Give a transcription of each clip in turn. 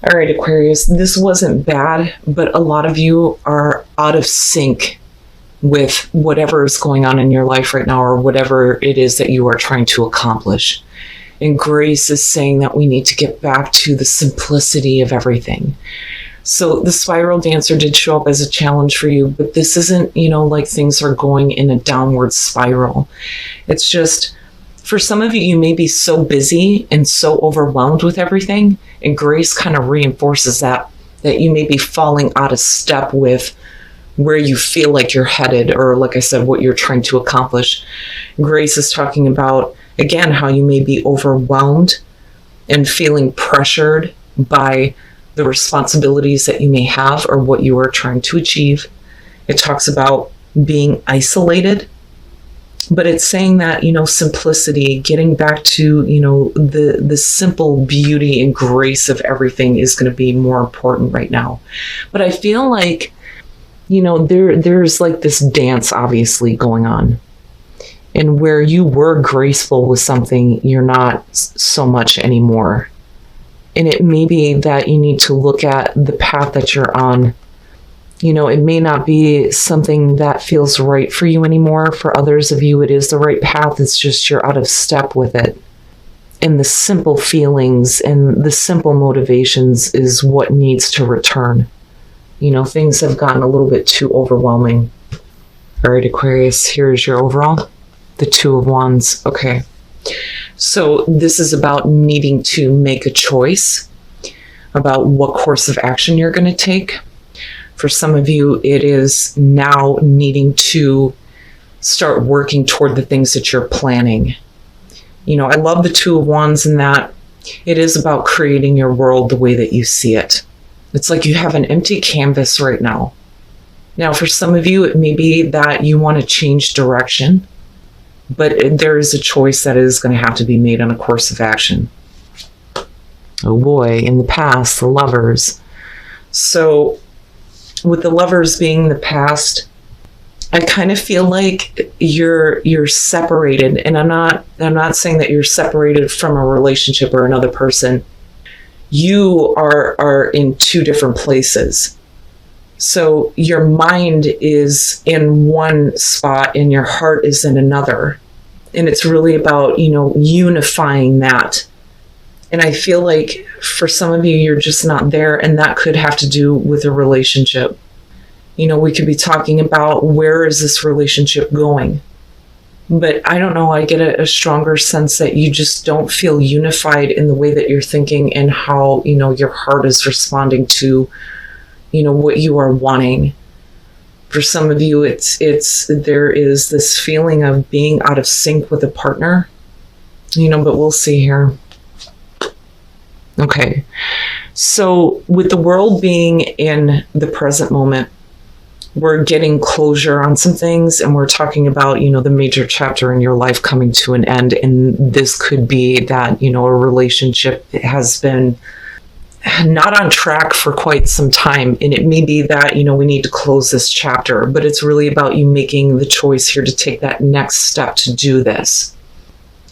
All right, Aquarius, this wasn't bad, but a lot of you are out of sync with whatever is going on in your life right now, or whatever it is that you are trying to accomplish. And Grace is saying that we need to get back to the simplicity of everything. So the spiral dancer did show up as a challenge for you, but this isn't, like things are going in a downward spiral. It's just, for some of you, you may be so busy and so overwhelmed with everything, and Grace kind of reinforces that you may be falling out of step with where you feel like you're headed, or like I said, what you're trying to accomplish. Grace is talking about, again, how you may be overwhelmed and feeling pressured by the responsibilities that you may have or what you are trying to achieve. It talks about being isolated, but it's saying that, simplicity, getting back to, the simple beauty and grace of everything is going to be more important right now. But I feel like, there's like this dance obviously going on. And where you were graceful with something, you're not so much anymore. And it may be that you need to look at the path that you're on. It may not be something that feels right for you anymore. For others of you, it is the right path. It's just you're out of step with it. And the simple feelings and the simple motivations is what needs to return. Things have gotten a little bit too overwhelming. All right, Aquarius, here's your overall. The Two of Wands. Okay. So this is about needing to make a choice about what course of action you're going to take. For some of you, it is now needing to start working toward the things that you're planning. I love the Two of Wands in that it is about creating your world the way that you see it. It's like you have an empty canvas right now. Now, for some of you, it may be that you want to change direction, but there is a choice that is going to have to be made on a course of action. Oh boy, in the past, the Lovers. So with the Lovers being the past, I kind of feel like you're separated, and I'm not saying that you're separated from a relationship or another person. You are in two different places. So your mind is in one spot and your heart is in another. And it's really about, unifying that. And I feel like for some of you, you're just not there, and that could have to do with a relationship. We could be talking about, where is this relationship going? But I don't know, I get a stronger sense that you just don't feel unified in the way that you're thinking and how, your heart is responding to, what you are wanting. For some of you, there is this feeling of being out of sync with a partner, but we'll see here. Okay. So with the world being in the present moment, we're getting closure on some things, and we're talking about, the major chapter in your life coming to an end. And this could be that, a relationship has been not on track for quite some time. And it may be that, we need to close this chapter, but it's really about you making the choice here to take that next step to do this,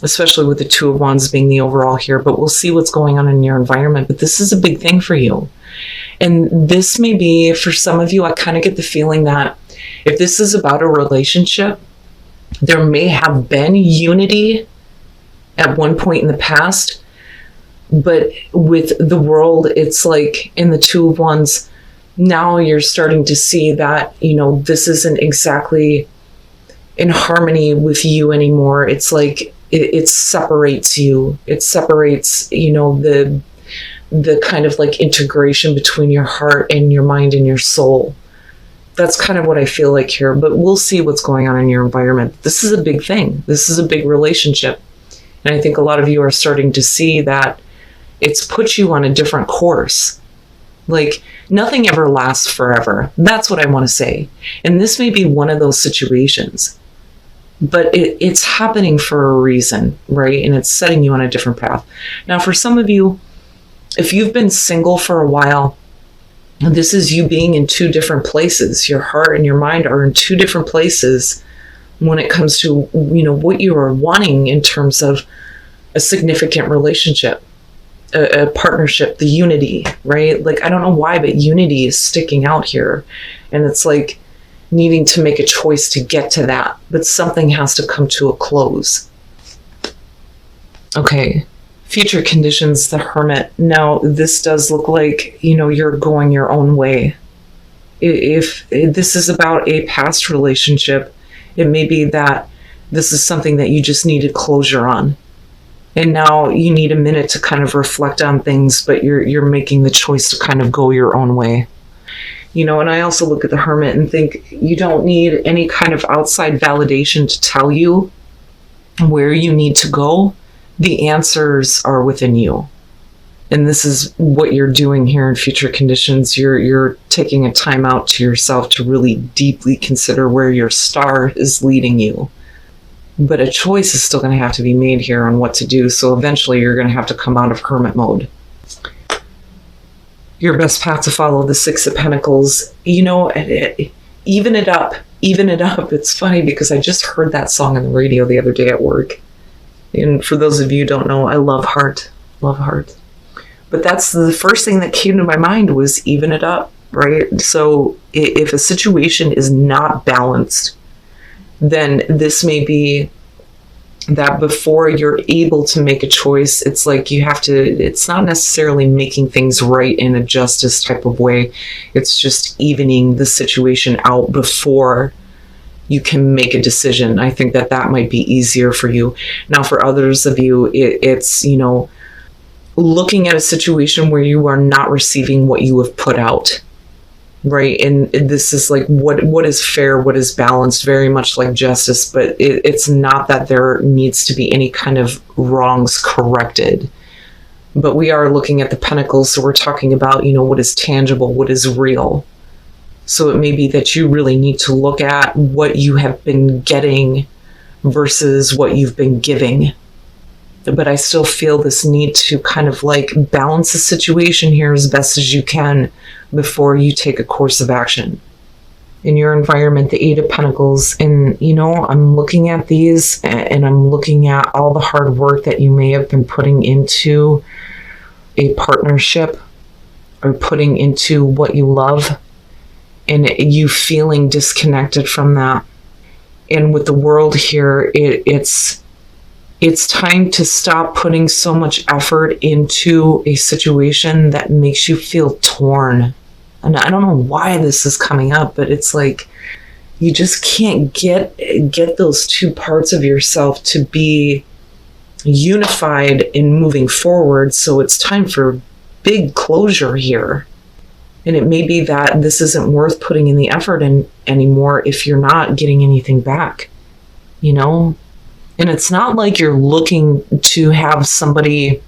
especially with the Two of Wands being the overall here. But we'll see what's going on in your environment. But this is a big thing for you. And this may be, for some of you, I kind of get the feeling that if this is about a relationship, there may have been unity at one point in the past, but with the world, it's like in the Two of Wands, now you're starting to see that, this isn't exactly in harmony with you anymore. It's like it separates you. It separates, the kind of like integration between your heart and your mind and your soul. That's kind of what I feel like here, but we'll see what's going on in your environment. This is a big thing. This is a big relationship. And I think a lot of you are starting to see that it's put you on a different course. Like, nothing ever lasts forever. That's what I want to say. And this may be one of those situations, but it's happening for a reason, right? And it's setting you on a different path. Now, for some of you, if you've been single for a while, this is you being in two different places. Your heart and your mind are in two different places when it comes to, what you are wanting in terms of a significant relationship. a partnership, the unity, right? Like, I don't know why, but unity is sticking out here. And it's like needing to make a choice to get to that, but something has to come to a close. Okay, future conditions, the Hermit. Now, this does look like, you're going your own way. If this is about a past relationship, it may be that this is something that you just needed closure on. And now you need a minute to kind of reflect on things, but you're making the choice to kind of go your own way. And I also look at the Hermit and think you don't need any kind of outside validation to tell you where you need to go. The answers are within you. And this is what you're doing here in future conditions. You're taking a time out to yourself to really deeply consider where your star is leading you. But a choice is still going to have to be made here on what to do. So eventually you're going to have to come out of Hermit mode. Your best path to follow, the Six of Pentacles. Even it up. Even it up. It's funny because I just heard that song on the radio the other day at work. And for those of you who don't know, I love Heart. Love Heart. But that's the first thing that came to my mind was even it up, right? So if a situation is not balanced, then this may be that before you're able to make a choice, it's like it's not necessarily making things right in a justice type of way. It's just evening the situation out before you can make a decision. I think that might be easier for you. Now, for others of you, it's, looking at a situation where you are not receiving what you have put out, right? And this is like what is fair, what is balanced, very much like justice, but it's not that there needs to be any kind of wrongs corrected. But we are looking at the Pentacles, so we're talking about, what is tangible, what is real. So it may be that you really need to look at what you have been getting versus what you've been giving. But I still feel this need to kind of like balance the situation here as best as you can before you take a course of action. In your environment, the Eight of Pentacles, and I'm looking at these and I'm looking at all the hard work that you may have been putting into a partnership or putting into what you love, and you feeling disconnected from that. And with the World here, it's time to stop putting so much effort into a situation that makes you feel torn. And I don't know why this is coming up, but it's like you just can't get those two parts of yourself to be unified in moving forward. So it's time for big closure here. And it may be that this isn't worth putting in the effort in anymore if you're not getting anything back, And it's not like you're looking to have somebody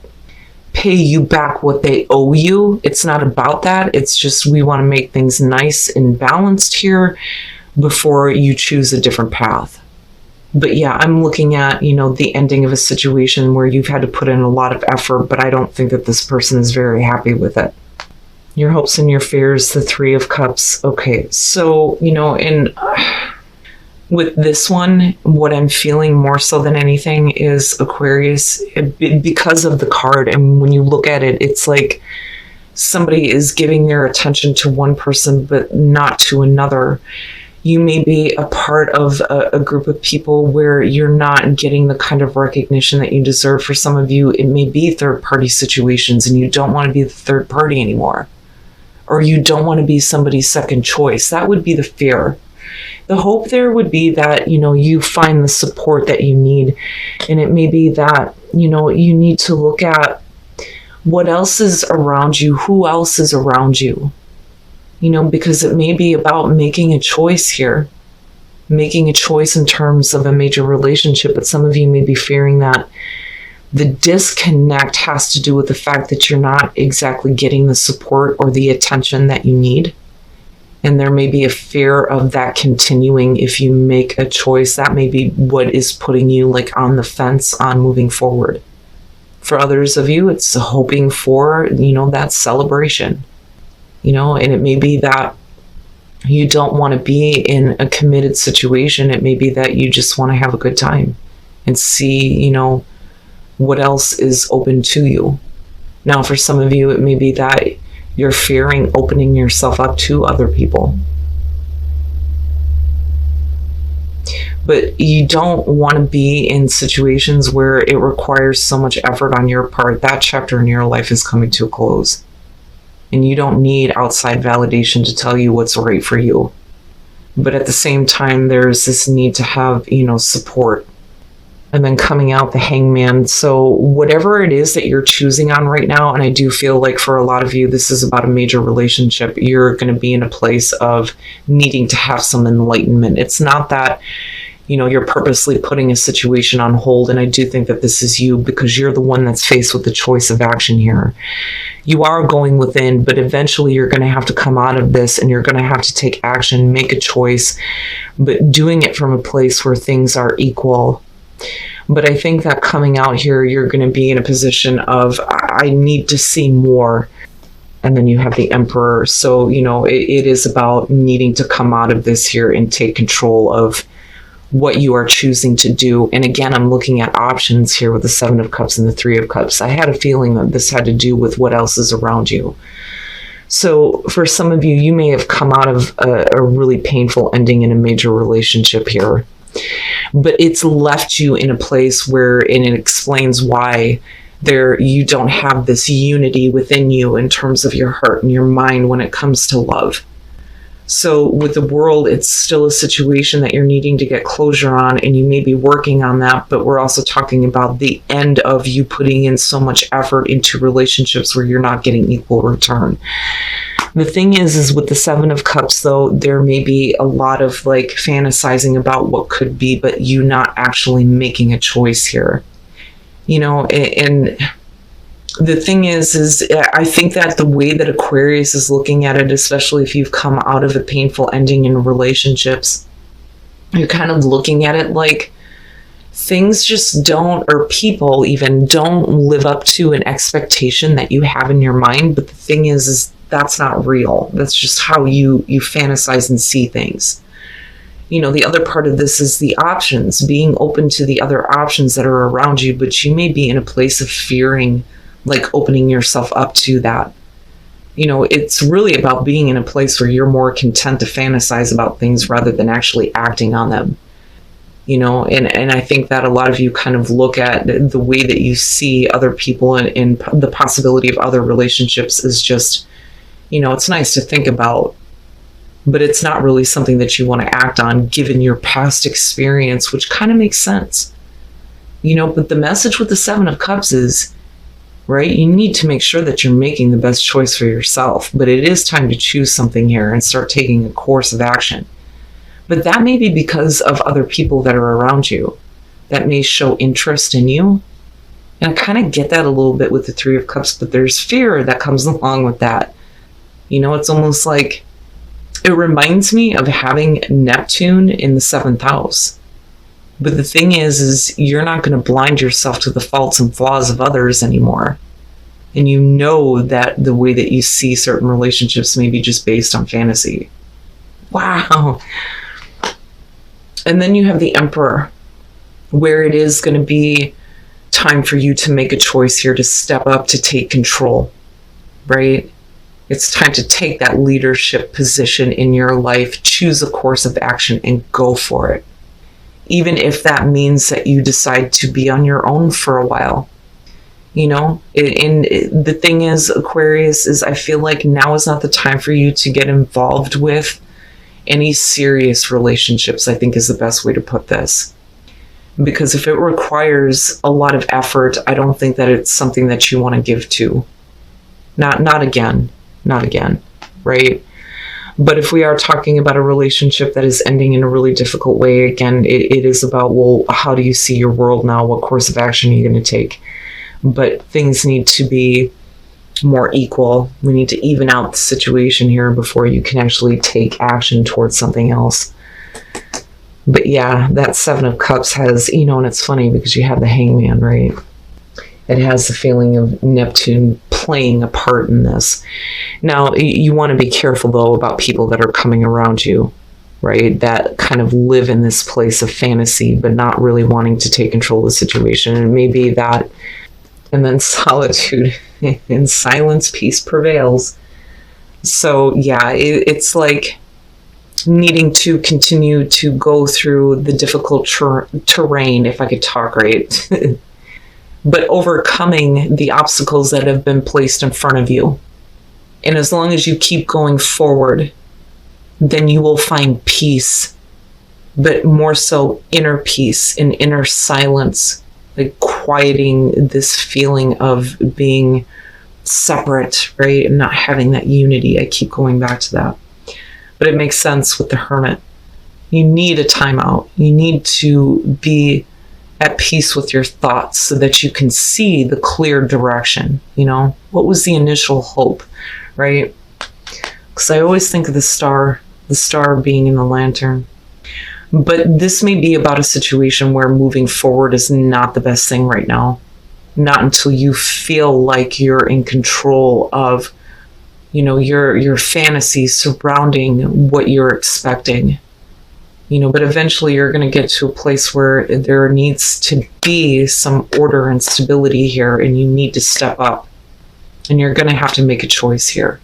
pay you back what they owe you. It's not about that. It's just we want to make things nice and balanced here before you choose a different path. But yeah, I'm looking at, the ending of a situation where you've had to put in a lot of effort, but I don't think that this person is very happy with it. Your hopes and your fears, the Three of Cups. Okay, so, with this one, what I'm feeling more so than anything is Aquarius, because of the card. And when you look at it, it's like somebody is giving their attention to one person, but not to another. You may be a part of a group of people where you're not getting the kind of recognition that you deserve. For some of you, it may be third-party situations and you don't want to be the third party anymore. Or you don't want to be somebody's second choice. That would be the fear. The hope there would be that, you find the support that you need. And it may be that, you need to look at what else is around you, who else is around you, because it may be about making a choice here, making a choice in terms of a major relationship. But some of you may be fearing that the disconnect has to do with the fact that you're not exactly getting the support or the attention that you need. And there may be a fear of that continuing if you make a choice. That may be what is putting you like on the fence on moving forward. For others of you, it's hoping for, that celebration, and it may be that you don't want to be in a committed situation. It may be that you just want to have a good time and see, what else is open to you. Now, for some of you, it may be that you're fearing opening yourself up to other people. But you don't want to be in situations where it requires so much effort on your part. That chapter in your life is coming to a close. And you don't need outside validation to tell you what's right for you. But at the same time, there's this need to have, support. And then coming out the Hangman. So whatever it is that you're choosing on right now, and I do feel like for a lot of you, this is about a major relationship, you're going to be in a place of needing to have some enlightenment. It's not that, you're purposely putting a situation on hold. And I do think that this is you, because you're the one that's faced with the choice of action here. You are going within, but eventually you're going to have to come out of this and you're going to have to take action, make a choice, but doing it from a place where things are equal. But I think that coming out here, you're going to be in a position of, I need to see more. And then you have the Emperor. So, it is about needing to come out of this here and take control of what you are choosing to do. And again, I'm looking at options here with the Seven of Cups and the Three of Cups. I had a feeling that this had to do with what else is around you. So for some of you, you may have come out of a really painful ending in a major relationship here. But it's left you in a place where, and it explains why you don't have this unity within you in terms of your heart and your mind when it comes to love. So with the World, it's still a situation that you're needing to get closure on, and you may be working on that, but we're also talking about the end of you putting in so much effort into relationships where you're not getting equal return. The thing is with the Seven of Cups, though, there may be a lot of fantasizing about what could be, but you not actually making a choice here. And the thing is I think that the way that Aquarius is looking at it, especially if you've come out of a painful ending in relationships, you're kind of looking at it like things just don't, or people even don't live up to an expectation that you have in your mind. But the thing is that's not real. That's just how you fantasize and see things. The other part of this is the options, being open to the other options that are around you, but you may be in a place of fearing opening yourself up to that. It's really about being in a place where you're more content to fantasize about things rather than actually acting on them. And I think that a lot of you kind of look at the way that you see other people and the possibility of other relationships is just, it's nice to think about, but it's not really something that you want to act on given your past experience, which kind of makes sense. But the message with the Seven of Cups is, right, you need to make sure that you're making the best choice for yourself, but it is time to choose something here and start taking a course of action. But that may be because of other people that are around you that may show interest in you. And I kind of get that a little bit with the Three of Cups, but there's fear that comes along with that. It's almost like, it reminds me of having Neptune in the 7th house. But the thing is you're not going to blind yourself to the faults and flaws of others anymore. And that the way that you see certain relationships may be just based on fantasy. Wow. And then you have the Emperor, where it is going to be time for you to make a choice here, to step up, to take control, right? It's time to take that leadership position in your life, choose a course of action, and go for it. Even if that means that you decide to be on your own for a while. And the thing is, Aquarius, is I feel like now is not the time for you to get involved with any serious relationships, I think is the best way to put this. Because if it requires a lot of effort, I don't think that it's something that you want to give to. Not again, right? But if we are talking about a relationship that is ending in a really difficult way, again, it is about, well, how do you see your world now? What course of action are you going to take? But things need to be more equal. We need to even out the situation here before you can actually take action towards something else. But yeah, that Seven of Cups has, and it's funny because you have the Hangman, right? It has the feeling of Neptune playing a part in this. Now, you want to be careful, though, about people that are coming around you, right? That kind of live in this place of fantasy, but not really wanting to take control of the situation. And maybe that, and then solitude. In silence, peace prevails. So yeah, it's like needing to continue to go through the difficult terrain, if I could talk right, but overcoming the obstacles that have been placed in front of you. And as long as you keep going forward, then you will find peace, but more so inner peace and inner silence, like quieting this feeling of being separate, right? And not having that unity. I keep going back to that. But it makes sense with the Hermit. You need a timeout. You need to be at peace with your thoughts so that you can see the clear direction. You know, what was the initial hope, right? Because I always think of the star being in the lantern. But this may be about a situation where moving forward is not the best thing right now. Not until you feel like you're in control of, you know, your fantasies surrounding what you're expecting. You know, but eventually you're going to get to a place where there needs to be some order and stability here, and you need to step up. And you're going to have to make a choice here.